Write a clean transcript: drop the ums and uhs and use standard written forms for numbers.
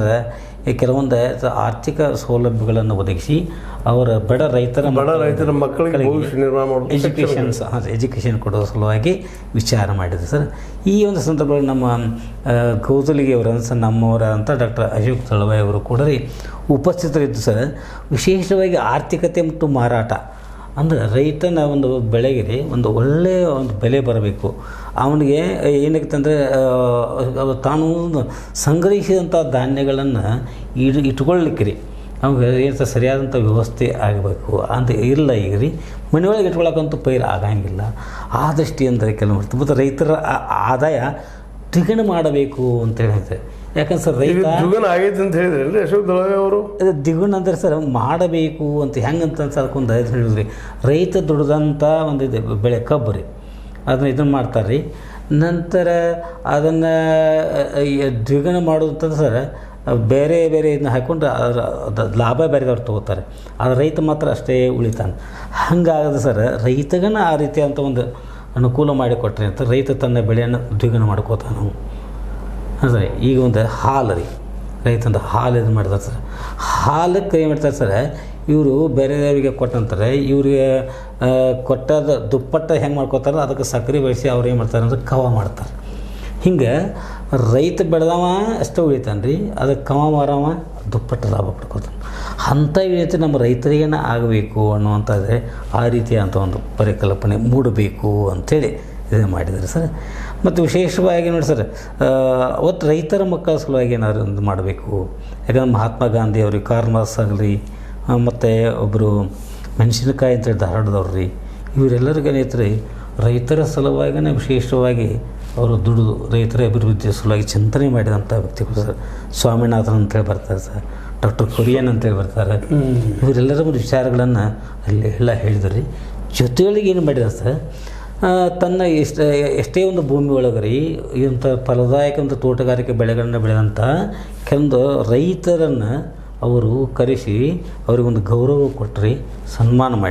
Sir ಈ ಕೆಲವೊಂದು ಆರ್ಥಿಕ ಸೌಲಭ್ಯಗಳನ್ನು ಒದಗಿಸಿ ಅವರ ಬಡ ರೈತರ ಮಕ್ಕಳಿಗೆ ಭವಿಷ್ಯ ನಿರ್ಮಾಣ ಮಾಡೋದು, ಎಜುಕೇಷನ್ ಕೊಡೋ ಸಲುವಾಗಿ ವಿಚಾರ ಮಾಡಿದೆ ಸರ್. ಈ ಒಂದು ಸಂದರ್ಭದಲ್ಲಿ ನಮ್ಮ ಕೌಸಲಿಗೆಯವರ ನಮ್ಮವರ ಅಂತ ಡಾಕ್ಟರ್ ಅಶೋಕ್ ತಳವಾಯಿ ಅವರು ಕೂಡ ಉಪಸ್ಥಿತರಿದ್ದು ಸರ್. ವಿಶೇಷವಾಗಿ ಆರ್ಥಿಕತೆ ಮತ್ತು ಮಾರಾಟ ಅಂದರೆ ರೈತನ ಒಂದು ಬೆಳೆಗೆ ಒಂದು ಒಳ್ಳೆಯ ಒಂದು ಬೆಲೆ ಬರಬೇಕು. ಅವನಿಗೆ ಏನಾಗುತ್ತೆ ತಾನು ಸಂಗ್ರಹಿಸಿದಂಥ ಧಾನ್ಯಗಳನ್ನು ಇಟ್ಕೊಳ್ಳಿಕ್ಕೆ ರೀ ಅವ್ನಿಗೆ ಏನು ಸರಿಯಾದಂಥ ವ್ಯವಸ್ಥೆ ಆಗಬೇಕು ಅಂತ ಇಲ್ಲ. ಈಗ ರೀ ಮನೆಯೊಳಗೆ ಇಟ್ಕೊಳ್ಳೋಕ್ಕಂತೂ ಪೈರು ಆಗಂಗಿಲ್ಲ. ಆ ದೃಷ್ಟಿಯಿಂದ ಕೆಲವು ಮತ್ತು ರೈತರ ಆದಾಯ ದ್ವಿಗುಣ ಮಾಡಬೇಕು ಅಂತ ಹೇಳಿದೆ. ಯಾಕಂದ್ರೆ ಸರ್ ರೈತ ದ್ವಿಗುಣ ಆಗೈತೆ ಅಂತ ಹೇಳಿದ್ರಿ ಅಶೋಕ್ ತಳವಾಯಿ ಅವರು. ದ್ವಿಗುಣ ಅಂದರೆ ಸರ್ ಮಾಡಬೇಕು ಅಂತ ಹೆಂಗಂತ ಅದಕ್ಕೊಂದು ಹೇಳಿದ್ರಿ. ರೈತ ದುಡ್ದಂಥ ಒಂದು ಇದು ಬೆಳೆ ಕಬ್ಬು ರೀ, ಅದನ್ನ ಇದನ್ನು ಮಾಡ್ತಾರೆ ರೀ. ನಂತರ ಅದನ್ನು ದ್ವಿಗುಣ ಮಾಡೋದಂತಂದ್ರೆ ಸರ್ ಬೇರೆ ಬೇರೆ ಇದನ್ನ ಹಾಕ್ಕೊಂಡು ಅದರ ಲಾಭ ಬೇರೆದವ್ರು ತೊಗೋತಾರೆ, ಆದರೆ ರೈತ ಮಾತ್ರ ಅಷ್ಟೇ ಉಳಿತಾನೆ. ಹಂಗಾಗದೆ ಸರ್ ರೈತಗನ ಆ ರೀತಿಯಂಥ ಒಂದು ಅನುಕೂಲ ಮಾಡಿಕೊಟ್ರಿ ಅಂತ ರೈತ ತನ್ನ ಬೆಳೆಯನ್ನು ದ್ವಿಗುಣ ಮಾಡ್ಕೋತಾನೆ ನಾವು. ಅಂದರೆ ಈಗ ಒಂದು ಹಾಲು ರೀ, ರೈತಂದು ಹಾಲು ಇದು ಮಾಡ್ತಾರೆ ಸರ್. ಹಾಲಕ್ಕೆ ಏನು ಮಾಡ್ತಾರೆ ಸರ್ ಇವರು ಬೇರೆಯವರಿಗೆ ಕೊಟ್ಟಂತಾರೆ, ಇವ್ರಿಗೆ ಕೊಟ್ಟದ ದುಪ್ಪಟ್ಟ ಹೆಂಗೆ ಮಾಡ್ಕೋತಾರೆ ಅದಕ್ಕೆ ಸಕ್ಕರೆ ಬೆಳೆಸಿ ಅವ್ರು ಏನು ಮಾಡ್ತಾರೆ ಅಂದ್ರೆ ಕವ ಮಾಡ್ತಾರೆ. ಹಿಂಗೆ ರೈತ ಬೆಳೆದವ ಅಷ್ಟೇ ಉಳಿತಾನೆ ರೀ, ಅದಕ್ಕೆ ಕವ ಮಾರವ ದುಪ್ಪಟ್ಟ ಲಾಭ ಪಡ್ಕೋತಾನೆ. ಅಂಥ ರೀತಿ ನಮ್ಮ ರೈತರಿಗೇನ ಆಗಬೇಕು ಅನ್ನುವಂಥದ್ದೇ ಆ ರೀತಿಯಂಥ ಒಂದು ಪರಿಕಲ್ಪನೆ ಮೂಡಬೇಕು ಅಂಥೇಳಿ ಇದು ಮಾಡಿದ್ದಾರೆ ಸರ್. ಮತ್ತು ವಿಶೇಷವಾಗಿ ನೋಡಿ ಸರ್ ಅವತ್ತು ರೈತರ ಮಕ್ಕಳ ಸಲುವಾಗಿ ಏನಾದ್ರು ಒಂದು ಮಾಡಬೇಕು. ಯಾಕಂದ್ರೆ ಮಹಾತ್ಮ ಗಾಂಧಿ ಅವ್ರಿಗೆ ಕಾರ್ಲ್ ಮಾರ್ಕ್ಸ್ ಆಗಲಿ, ಮತ್ತು ಒಬ್ಬರು ಮೆಣಸಿನಕಾಯಿ ಅಂತೇಳಿ ಧಾರವಾಡದವ್ರು ರೀ, ಇವರೆಲ್ಲರಿಗೂ ಏನೈತೆ ರೈತರ ಸಲುವಾಗಿನೇ ವಿಶೇಷವಾಗಿ ಅವರು ದುಡಿದು ರೈತರ ಅಭಿವೃದ್ಧಿಯ ಸಲುವಾಗಿ ಚಿಂತನೆ ಮಾಡಿದಂಥ ವ್ಯಕ್ತಿಗಳು ಸರ್. ಸ್ವಾಮಿನಾಥನ್ ಅಂತೇಳಿ ಬರ್ತಾರೆ ಸರ್, ಡಾಕ್ಟರ್ ಕುರಿಯನ್ ಅಂತೇಳಿ ಬರ್ತಾರೆ. ಇವರೆಲ್ಲರ ಒಂದು ವಿಚಾರಗಳನ್ನು ಅಲ್ಲಿ ಎಲ್ಲ ಹೇಳಿದ್ರು ರೀ. ಜೊತೆಗಳಿಗೆ ಏನು ಮಾಡಿದ ಸರ್ ತನ್ನ ಎಷ್ಟೇ ಒಂದು ಭೂಮಿ ಒಳಗೆ ರೀ ಇಂಥ ಫಲದಾಯಕ ಒಂದು ತೋಟಗಾರಿಕೆ ಬೆಳೆಗಳನ್ನು ಬೆಳೆದಂಥ ಕೆಲವೊಂದು ರೈತರನ್ನು ಅವರು ಕರೆಸಿ ಅವರಿಗೊಂದು ಗೌರವ ಕೊಟ್ಟರೆ ಸನ್ಮಾನ ಮಾಡಿ